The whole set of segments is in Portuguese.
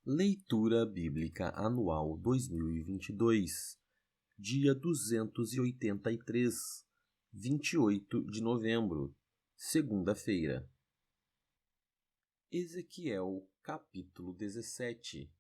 Leitura Bíblica Anual 2022, dia 283, 28 de novembro, segunda-feira. Ezequiel, capítulo 17.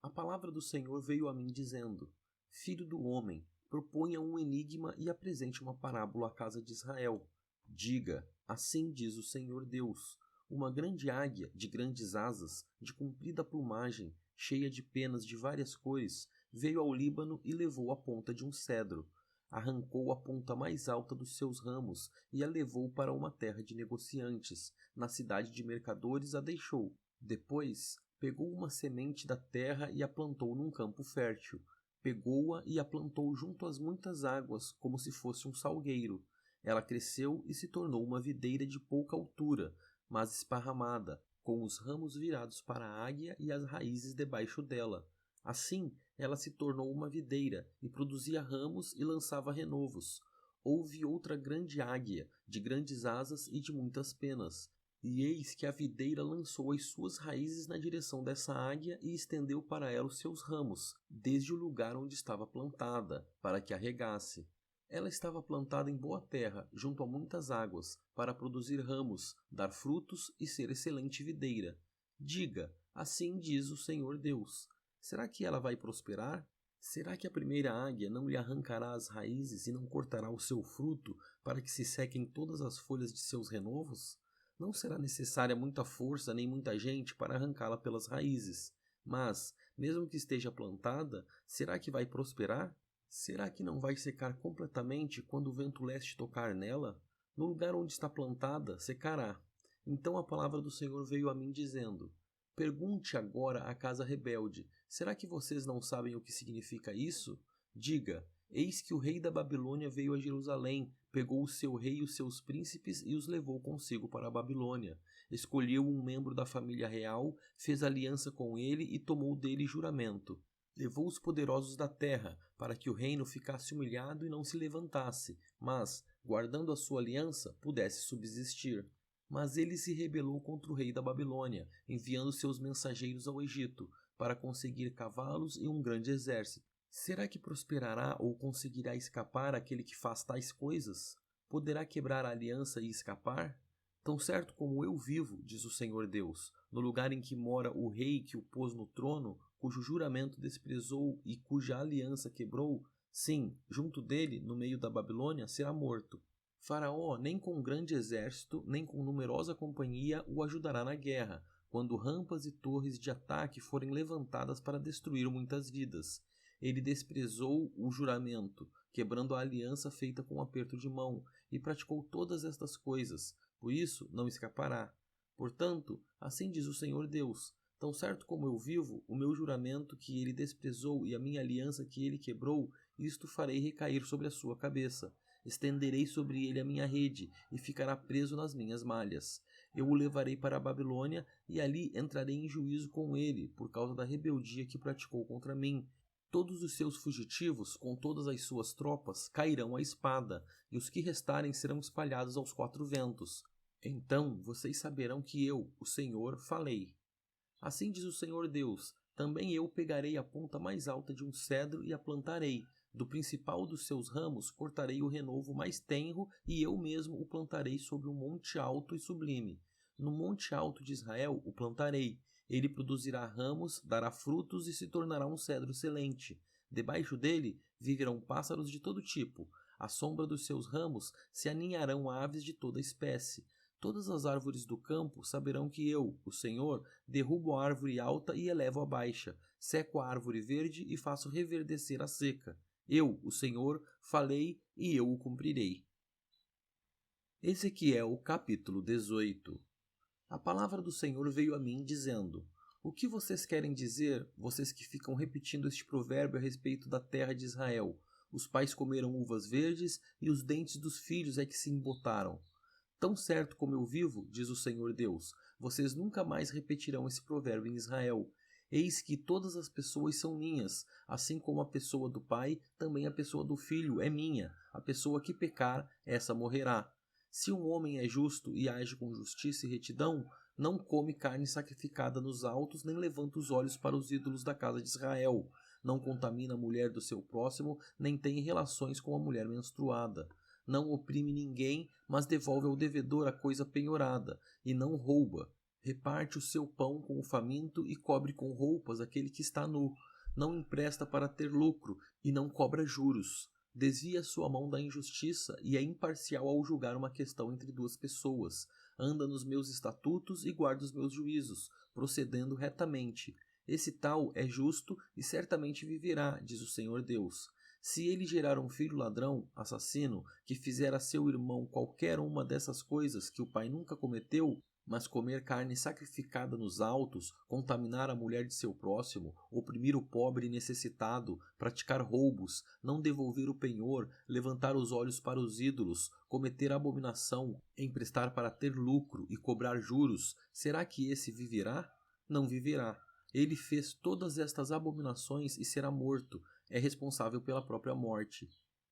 A palavra do Senhor veio a mim dizendo: Filho do homem, proponha um enigma e apresente uma parábola à casa de Israel. Diga: assim diz o Senhor Deus: uma grande águia de grandes asas, de comprida plumagem, cheia de penas de várias cores, veio ao Líbano e levou a ponta de um cedro. Arrancou a ponta mais alta dos seus ramos e a levou para uma terra de negociantes. Na cidade de mercadores a deixou. Depois, pegou uma semente da terra e a plantou num campo fértil. Pegou-a e a plantou junto às muitas águas, como se fosse um salgueiro. Ela cresceu e se tornou uma videira de pouca altura, mas esparramada, com os ramos virados para a águia e as raízes debaixo dela. Assim, ela se tornou uma videira e produzia ramos e lançava renovos. Houve outra grande águia, de grandes asas e de muitas penas. E eis que a videira lançou as suas raízes na direção dessa águia e estendeu para ela os seus ramos, desde o lugar onde estava plantada, para que a regasse. Ela estava plantada em boa terra, junto a muitas águas, para produzir ramos, dar frutos e ser excelente videira. Diga: assim diz o Senhor Deus. Será que ela vai prosperar? Será que a primeira águia não lhe arrancará as raízes e não cortará o seu fruto, para que se sequem todas as folhas de seus renovos? Não será necessária muita força nem muita gente para arrancá-la pelas raízes. Mas, mesmo que esteja plantada, será que vai prosperar? Será que não vai secar completamente quando o vento leste tocar nela? No lugar onde está plantada, secará. Então a palavra do Senhor veio a mim dizendo: pergunte agora à casa rebelde: será que vocês não sabem o que significa isso? Diga: eis que o rei da Babilônia veio a Jerusalém, pegou o seu rei e os seus príncipes e os levou consigo para a Babilônia. Escolheu um membro da família real, fez aliança com ele e tomou dele juramento. Levou os poderosos da terra, para que o reino ficasse humilhado e não se levantasse, mas, guardando a sua aliança, pudesse subsistir. Mas ele se rebelou contra o rei da Babilônia, enviando seus mensageiros ao Egito, para conseguir cavalos e um grande exército. Será que prosperará ou conseguirá escapar aquele que faz tais coisas? Poderá quebrar a aliança e escapar? Tão certo como eu vivo, diz o Senhor Deus, no lugar em que mora o rei que o pôs no trono, cujo juramento desprezou e cuja aliança quebrou, sim, junto dele, no meio da Babilônia, será morto. Faraó nem com grande exército, nem com numerosa companhia o ajudará na guerra, quando rampas e torres de ataque forem levantadas para destruir muitas vidas. Ele desprezou o juramento, quebrando a aliança feita com um aperto de mão, e praticou todas estas coisas, por isso não escapará. Portanto, assim diz o Senhor Deus: tão certo como eu vivo, o meu juramento que ele desprezou e a minha aliança que ele quebrou, isto farei recair sobre a sua cabeça. Estenderei sobre ele a minha rede, e ficará preso nas minhas malhas. Eu o levarei para a Babilônia, e ali entrarei em juízo com ele, por causa da rebeldia que praticou contra mim. Todos os seus fugitivos, com todas as suas tropas, cairão à espada, e os que restarem serão espalhados aos quatro ventos. Então vocês saberão que eu, o Senhor, falei. Assim diz o Senhor Deus: também eu pegarei a ponta mais alta de um cedro e a plantarei. Do principal dos seus ramos cortarei o renovo mais tenro e eu mesmo o plantarei sobre um monte alto e sublime. No monte alto de Israel o plantarei. Ele produzirá ramos, dará frutos e se tornará um cedro excelente. Debaixo dele viverão pássaros de todo tipo. À sombra dos seus ramos se aninharão aves de toda espécie. Todas as árvores do campo saberão que eu, o Senhor, derrubo a árvore alta e elevo a baixa, seco a árvore verde e faço reverdecer a seca. Eu, o Senhor, falei e eu o cumprirei. Ezequiel capítulo 18. A palavra do Senhor veio a mim dizendo: o que vocês querem dizer, vocês que ficam repetindo este provérbio a respeito da terra de Israel? Os pais comeram uvas verdes e os dentes dos filhos é que se embotaram. Tão certo como eu vivo, diz o Senhor Deus, vocês nunca mais repetirão esse provérbio em Israel. Eis que todas as pessoas são minhas, assim como a pessoa do pai, também a pessoa do filho é minha. A pessoa que pecar, essa morrerá. Se um homem é justo e age com justiça e retidão, Não come carne sacrificada nos altos, nem levanta os olhos para os ídolos da casa de Israel. Não contamina a mulher do seu próximo, nem tem relações com a mulher menstruada. Não oprime ninguém, mas devolve ao devedor a coisa penhorada, e não rouba. Reparte o seu pão com o faminto e cobre com roupas aquele que está nu. Não empresta para ter lucro, e não cobra juros. Desvia sua mão da injustiça e é imparcial ao julgar uma questão entre duas pessoas. Anda nos meus estatutos e guarda os meus juízos, procedendo retamente. Esse tal é justo e certamente viverá, diz o Senhor Deus. Se ele gerar um filho ladrão, assassino, que fizer a seu irmão qualquer uma dessas coisas que o pai nunca cometeu, mas comer carne sacrificada nos altos, contaminar a mulher de seu próximo, oprimir o pobre e necessitado, praticar roubos, não devolver o penhor, levantar os olhos para os ídolos, cometer abominação, emprestar para ter lucro e cobrar juros, será que esse viverá? Não viverá. Ele fez todas estas abominações e será morto, é responsável pela própria morte.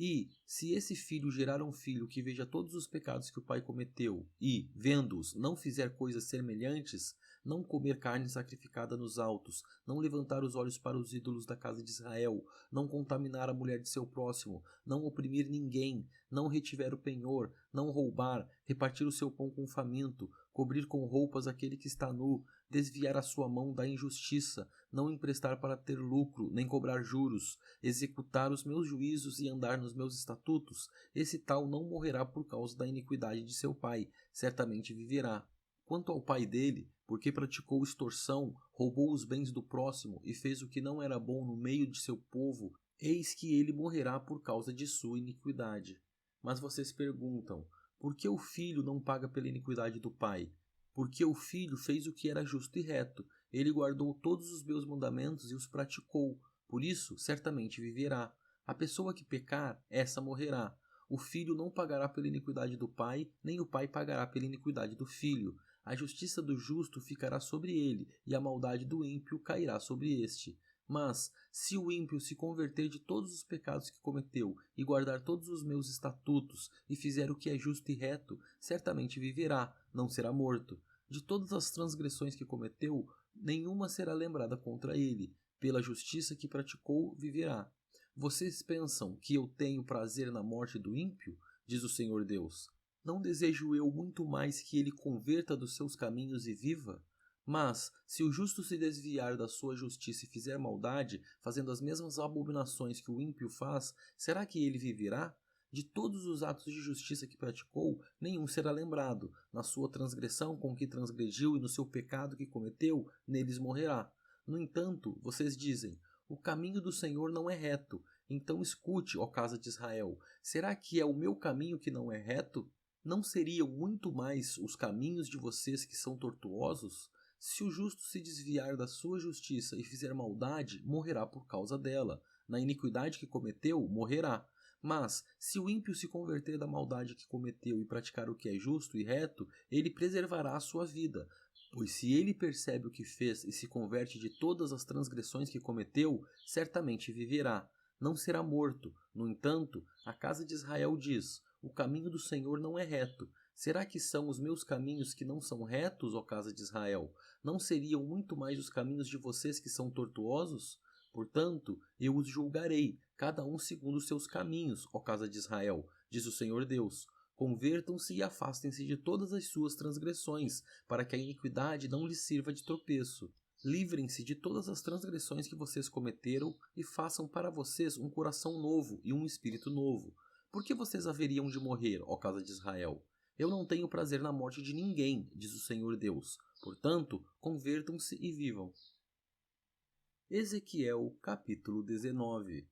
E, se esse filho gerar um filho que veja todos os pecados que o pai cometeu e, vendo-os, não fizer coisas semelhantes, não comer carne sacrificada nos altos, não levantar os olhos para os ídolos da casa de Israel, não contaminar a mulher de seu próximo, não oprimir ninguém, não retiver o penhor, não roubar, repartir o seu pão com o faminto, cobrir com roupas aquele que está nu, desviar a sua mão da injustiça, não emprestar para ter lucro, nem cobrar juros, executar os meus juízos e andar nos meus estatutos, esse tal não morrerá por causa da iniquidade de seu pai, certamente viverá. Quanto ao pai dele, porque praticou extorsão, roubou os bens do próximo e fez o que não era bom no meio de seu povo, eis que ele morrerá por causa de sua iniquidade. Mas vocês perguntam, por que o filho não paga pela iniquidade do pai? Porque o filho fez o que era justo e reto, ele guardou todos os meus mandamentos e os praticou, por isso certamente viverá. A pessoa que pecar, essa morrerá. O filho não pagará pela iniquidade do pai, nem o pai pagará pela iniquidade do filho. A justiça do justo ficará sobre ele, e a maldade do ímpio cairá sobre este. Mas, se o ímpio se converter de todos os pecados que cometeu, e guardar todos os meus estatutos, e fizer o que é justo e reto, certamente viverá, não será morto. De todas as transgressões que cometeu, nenhuma será lembrada contra ele. Pela justiça que praticou, viverá. Vocês pensam que eu tenho prazer na morte do ímpio? Diz o Senhor Deus. Não desejo eu muito mais que ele converta dos seus caminhos e viva? Mas, se o justo se desviar da sua justiça e fizer maldade, fazendo as mesmas abominações que o ímpio faz, será que ele viverá? De todos os atos de justiça que praticou, nenhum será lembrado. Na sua transgressão com que transgrediu e no seu pecado que cometeu, neles morrerá. No entanto, vocês dizem, o caminho do Senhor não é reto. Então escute, ó casa de Israel, será que é o meu caminho que não é reto? Não seriam muito mais os caminhos de vocês que são tortuosos? Se o justo se desviar da sua justiça e fizer maldade, morrerá por causa dela. Na iniquidade que cometeu, morrerá. Mas, se o ímpio se converter da maldade que cometeu e praticar o que é justo e reto, ele preservará a sua vida. Pois se ele percebe o que fez e se converte de todas as transgressões que cometeu, certamente viverá. Não será morto. No entanto, a casa de Israel diz, o caminho do Senhor não é reto. Será que são os meus caminhos que não são retos, ó casa de Israel? Não seriam muito mais os caminhos de vocês que são tortuosos? Portanto, eu os julgarei, cada um segundo os seus caminhos, ó casa de Israel, diz o Senhor Deus. Convertam-se e afastem-se de todas as suas transgressões, para que a iniquidade não lhes sirva de tropeço. Livrem-se de todas as transgressões que vocês cometeram e façam para vocês um coração novo e um espírito novo. Por que vocês haveriam de morrer, ó casa de Israel? Eu não tenho prazer na morte de ninguém, diz o Senhor Deus. Portanto, convertam-se e vivam. Ezequiel, capítulo 19.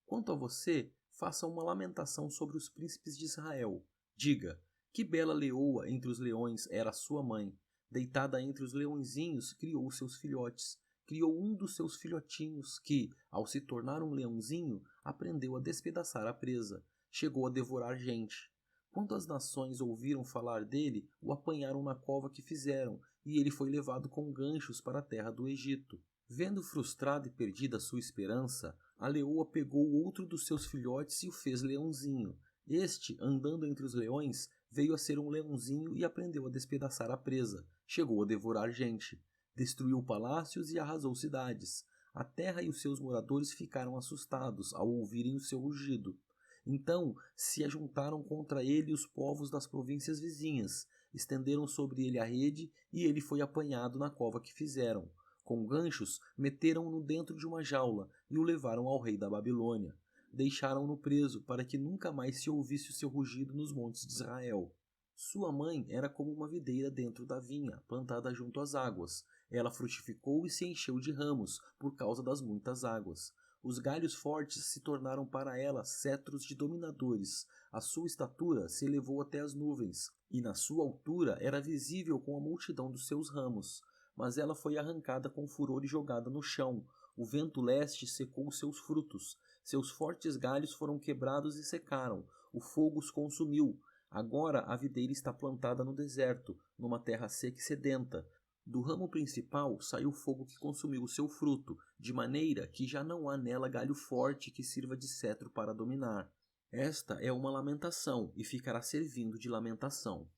Quanto a você, faça uma lamentação sobre os príncipes de Israel. Diga, que bela leoa entre os leões era sua mãe. Deitada entre os leõezinhos, criou seus filhotes. Criou um dos seus filhotinhos que, ao se tornar um leãozinho, aprendeu a despedaçar a presa. Chegou a devorar gente. Quando as nações ouviram falar dele, o apanharam na cova que fizeram, e ele foi levado com ganchos para a terra do Egito. Vendo frustrada e perdida a sua esperança, a leoa pegou outro dos seus filhotes e o fez leãozinho. Este, andando entre os leões, veio a ser um leãozinho e aprendeu a despedaçar a presa. Chegou a devorar gente. Destruiu palácios e arrasou cidades. A terra e os seus moradores ficaram assustados ao ouvirem o seu rugido. Então se ajuntaram contra ele os povos das províncias vizinhas, estenderam sobre ele a rede e ele foi apanhado na cova que fizeram. Com ganchos, meteram-no dentro de uma jaula e o levaram ao rei da Babilônia. Deixaram-no preso para que nunca mais se ouvisse o seu rugido nos montes de Israel. Sua mãe era como uma videira dentro da vinha, plantada junto às águas. Ela frutificou e se encheu de ramos, por causa das muitas águas. Os galhos fortes se tornaram para ela cetros de dominadores. A sua estatura se elevou até as nuvens, e na sua altura era visível com a multidão dos seus ramos. Mas ela foi arrancada com furor e jogada no chão. O vento leste secou seus frutos. Seus fortes galhos foram quebrados e secaram. O fogo os consumiu. Agora a videira está plantada no deserto, numa terra seca e sedenta. Do ramo principal saiu fogo que consumiu o seu fruto, de maneira que já não há nela galho forte que sirva de cetro para dominar. Esta é uma lamentação e ficará servindo de lamentação.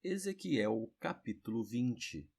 Ezequiel capítulo 20.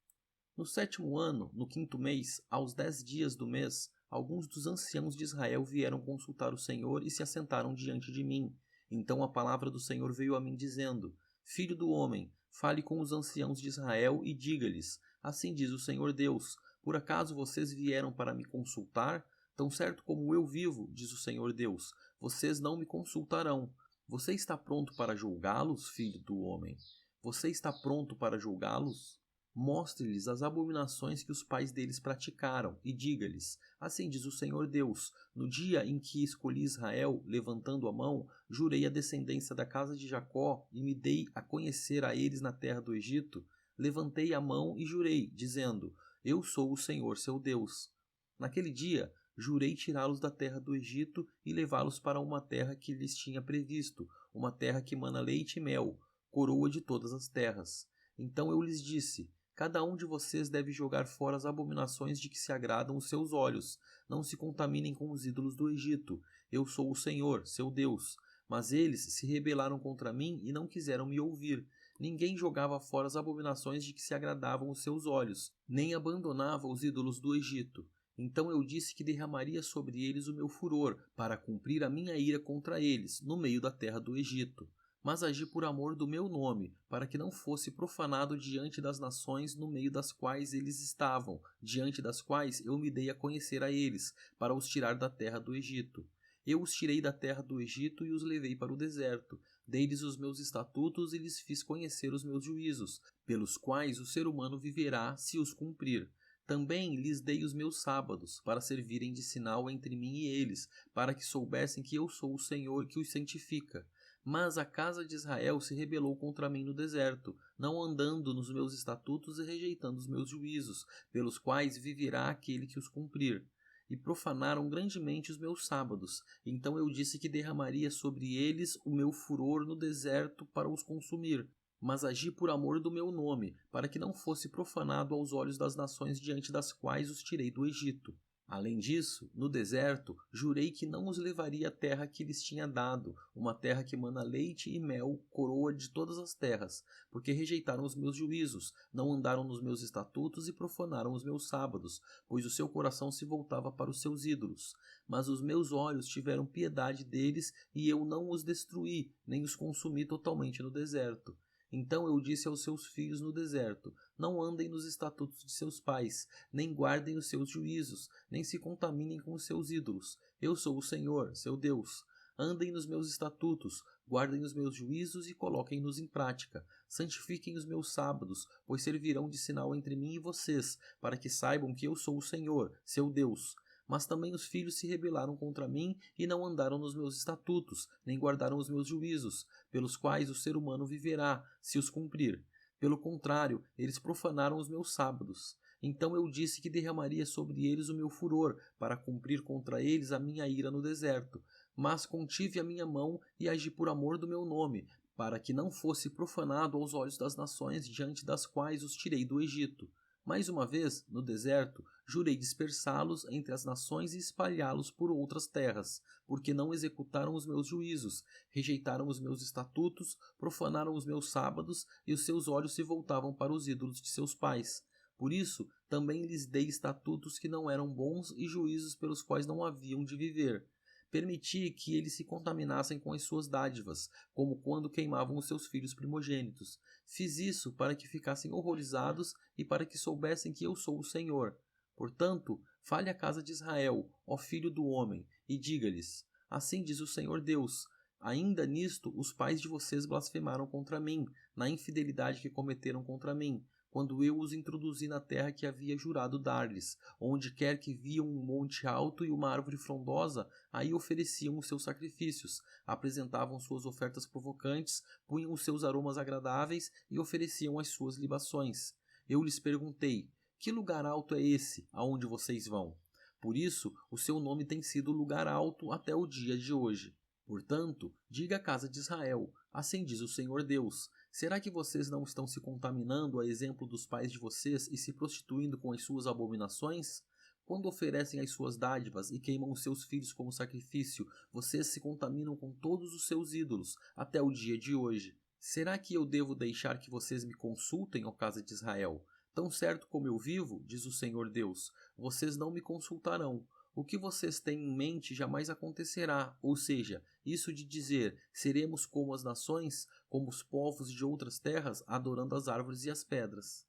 No 7º ano, no 5º mês, aos 10 dias do mês, alguns dos anciãos de Israel vieram consultar o Senhor e se assentaram diante de mim. Então a palavra do Senhor veio a mim dizendo: Filho do homem, fale com os anciãos de Israel e diga-lhes: Assim diz o Senhor Deus, por acaso vocês vieram para me consultar? Tão certo como eu vivo, diz o Senhor Deus, vocês não me consultarão. Você está pronto para julgá-los, filho do homem? Você está pronto para julgá-los? Mostre-lhes as abominações que os pais deles praticaram e diga-lhes: Assim diz o Senhor Deus, no dia em que escolhi Israel, levantando a mão, jurei a descendência da casa de Jacó e me dei a conhecer a eles na terra do Egito. Levantei a mão e jurei, dizendo: Eu sou o Senhor seu Deus. Naquele dia, jurei tirá-los da terra do Egito e levá-los para uma terra que lhes tinha previsto, uma terra que mana leite e mel, coroa de todas as terras. Então eu lhes disse: Cada um de vocês deve jogar fora as abominações de que se agradam os seus olhos. Não se contaminem com os ídolos do Egito. Eu sou o Senhor, seu Deus. Mas eles se rebelaram contra mim e não quiseram me ouvir. Ninguém jogava fora as abominações de que se agradavam os seus olhos, nem abandonava os ídolos do Egito. Então eu disse que derramaria sobre eles o meu furor, para cumprir a minha ira contra eles, no meio da terra do Egito. Mas agi por amor do meu nome, para que não fosse profanado diante das nações no meio das quais eles estavam, diante das quais eu me dei a conhecer a eles, para os tirar da terra do Egito. Eu os tirei da terra do Egito e os levei para o deserto. Dei-lhes os meus estatutos e lhes fiz conhecer os meus juízos, pelos quais o ser humano viverá se os cumprir. Também lhes dei os meus sábados, para servirem de sinal entre mim e eles, para que soubessem que eu sou o Senhor que os santifica. Mas a casa de Israel se rebelou contra mim no deserto, não andando nos meus estatutos e rejeitando os meus juízos, pelos quais viverá aquele que os cumprir. E profanaram grandemente os meus sábados. Então eu disse que derramaria sobre eles o meu furor no deserto para os consumir. Mas agi por amor do meu nome, para que não fosse profanado aos olhos das nações diante das quais os tirei do Egito. Além disso, no deserto, jurei que não os levaria à terra que lhes tinha dado, uma terra que mana leite e mel, coroa de todas as terras, porque rejeitaram os meus juízos, não andaram nos meus estatutos e profanaram os meus sábados, pois o seu coração se voltava para os seus ídolos. Mas os meus olhos tiveram piedade deles e eu não os destruí, nem os consumi totalmente no deserto. Então eu disse aos seus filhos no deserto: Não andem nos estatutos de seus pais, nem guardem os seus juízos, nem se contaminem com os seus ídolos. Eu sou o Senhor, seu Deus. Andem nos meus estatutos, guardem os meus juízos e coloquem-nos em prática. Santifiquem os meus sábados, pois servirão de sinal entre mim e vocês, para que saibam que eu sou o Senhor, seu Deus. Mas também os filhos se rebelaram contra mim e não andaram nos meus estatutos, nem guardaram os meus juízos, pelos quais o ser humano viverá, se os cumprir. Pelo contrário, eles profanaram os meus sábados. Então eu disse que derramaria sobre eles o meu furor, para cumprir contra eles a minha ira no deserto. Mas contive a minha mão e agi por amor do meu nome, para que não fosse profanado aos olhos das nações diante das quais os tirei do Egito. Mais uma vez, no deserto, jurei dispersá-los entre as nações e espalhá-los por outras terras, porque não executaram os meus juízos, rejeitaram os meus estatutos, profanaram os meus sábados, e os seus olhos se voltavam para os ídolos de seus pais. Por isso, também lhes dei estatutos que não eram bons e juízos pelos quais não haviam de viver. Permiti que eles se contaminassem com as suas dádivas, como quando queimavam os seus filhos primogênitos. Fiz isso para que ficassem horrorizados e para que soubessem que eu sou o Senhor. Portanto, fale à casa de Israel, ó filho do homem, e diga-lhes: assim diz o Senhor Deus: ainda nisto os pais de vocês blasfemaram contra mim, na infidelidade que cometeram contra mim, quando eu os introduzi na terra que havia jurado dar-lhes. Onde quer que viam um monte alto e uma árvore frondosa, aí ofereciam os seus sacrifícios, apresentavam suas ofertas provocantes, punham os seus aromas agradáveis e ofereciam as suas libações. Eu lhes perguntei: que lugar alto é esse, aonde vocês vão? Por isso, o seu nome tem sido lugar alto até o dia de hoje. Portanto, diga à casa de Israel: assim diz o Senhor Deus: será que vocês não estão se contaminando a exemplo dos pais de vocês e se prostituindo com as suas abominações? Quando oferecem as suas dádivas e queimam os seus filhos como sacrifício, vocês se contaminam com todos os seus ídolos até o dia de hoje. Será que eu devo deixar que vocês me consultem, ó casa de Israel? Tão certo como eu vivo, diz o Senhor Deus, vocês não me consultarão. O que vocês têm em mente jamais acontecerá, ou seja, isso de dizer, seremos como as nações, como os povos de outras terras, adorando as árvores e as pedras.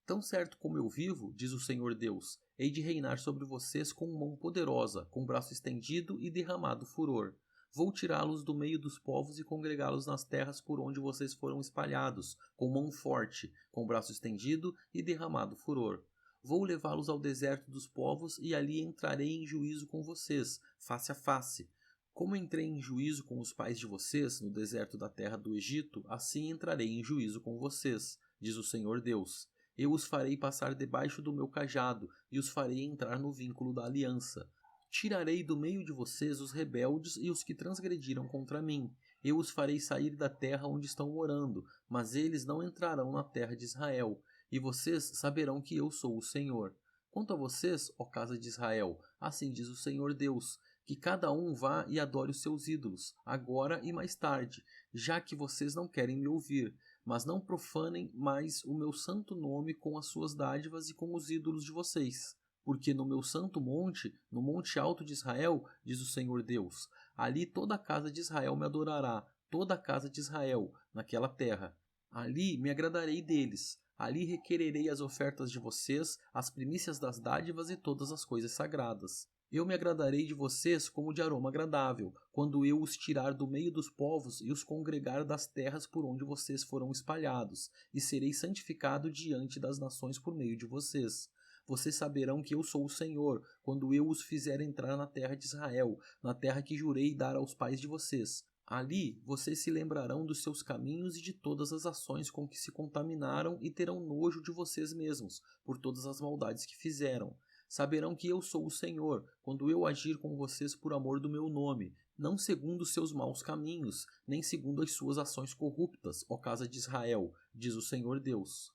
Tão certo como eu vivo, diz o Senhor Deus, hei de reinar sobre vocês com mão poderosa, com braço estendido e derramado furor. Vou tirá-los do meio dos povos e congregá-los nas terras por onde vocês foram espalhados, com mão forte, com braço estendido e derramado furor. Vou levá-los ao deserto dos povos e ali entrarei em juízo com vocês, face a face. Como entrei em juízo com os pais de vocês no deserto da terra do Egito, assim entrarei em juízo com vocês, diz o Senhor Deus. Eu os farei passar debaixo do meu cajado e os farei entrar no vínculo da aliança. Tirarei do meio de vocês os rebeldes e os que transgrediram contra mim. Eu os farei sair da terra onde estão morando, mas eles não entrarão na terra de Israel. E vocês saberão que eu sou o Senhor. Quanto a vocês, ó casa de Israel, assim diz o Senhor Deus, que cada um vá e adore os seus ídolos, agora e mais tarde, já que vocês não querem me ouvir, mas não profanem mais o meu santo nome com as suas dádivas e com os ídolos de vocês. Porque no meu santo monte, no monte alto de Israel, diz o Senhor Deus, ali toda a casa de Israel me adorará, toda a casa de Israel, naquela terra. Ali me agradarei deles. Ali requererei as ofertas de vocês, as primícias das dádivas e todas as coisas sagradas. Eu me agradarei de vocês como de aroma agradável, quando eu os tirar do meio dos povos e os congregar das terras por onde vocês foram espalhados, e serei santificado diante das nações por meio de vocês. Vocês saberão que eu sou o Senhor, quando eu os fizer entrar na terra de Israel, na terra que jurei dar aos pais de vocês. Ali vocês se lembrarão dos seus caminhos e de todas as ações com que se contaminaram e terão nojo de vocês mesmos, por todas as maldades que fizeram. Saberão que eu sou o Senhor, quando eu agir com vocês por amor do meu nome, não segundo os seus maus caminhos, nem segundo as suas ações corruptas, ó casa de Israel, diz o Senhor Deus.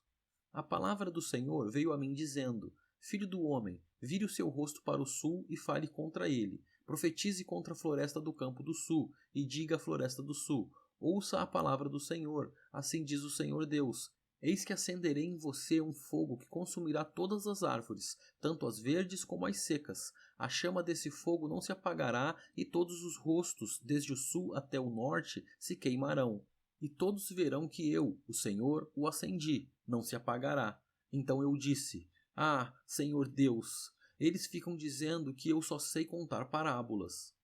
A palavra do Senhor veio a mim dizendo: Filho do homem, vire o seu rosto para o sul e fale contra ele. Profetize contra a floresta do campo do sul, e diga à floresta do sul: ouça a palavra do Senhor, assim diz o Senhor Deus. Eis que acenderei em você um fogo que consumirá todas as árvores, tanto as verdes como as secas. A chama desse fogo não se apagará, e todos os rostos, desde o sul até o norte, se queimarão. E todos verão que eu, o Senhor, o acendi, não se apagará. Então eu disse: Ah, Senhor Deus, eles ficam dizendo que eu só sei contar parábolas.